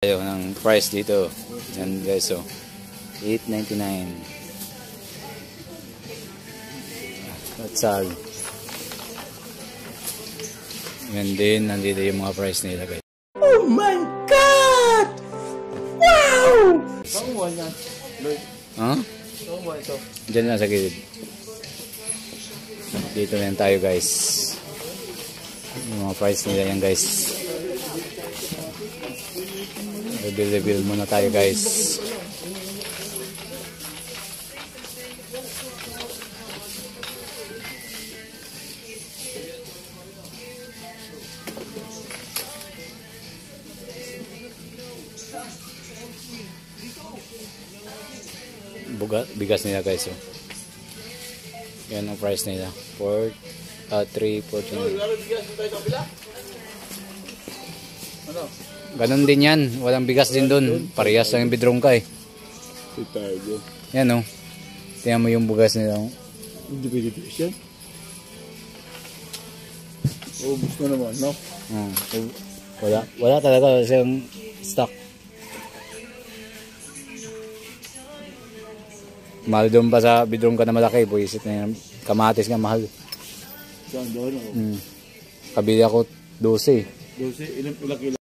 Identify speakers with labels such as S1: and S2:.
S1: Tayo ng price dito. Yan guys, so $8.99. Tatsal. Yan din, nandito yung mga price nila guys.
S2: Oh my God! Wow!
S3: Saan mo yan?
S1: Ha?
S3: Saan mo ito?
S1: Diyan na sa gilid. Dito na tayo guys. Yung mga price nila yan guys. Reveal muna tayo guys. Bigas nila guys, oh. Yan ang price nila. 3.49. Ganon din yan. Walang bigas din doon. Parehas lang yung bidrongka eh. Yan, oh. Tingnan mo yung bigas nila, oh.
S3: Hindi pwede yan. Ubus na naman, no?
S1: Wala talaga siyang stock. Mahal doon pa sa bidrongka na malaki. Buisit na yan. Kamatis nga mahal.
S3: Saan doon?
S1: Kabili ako 12.
S3: 12? Ilang kilo?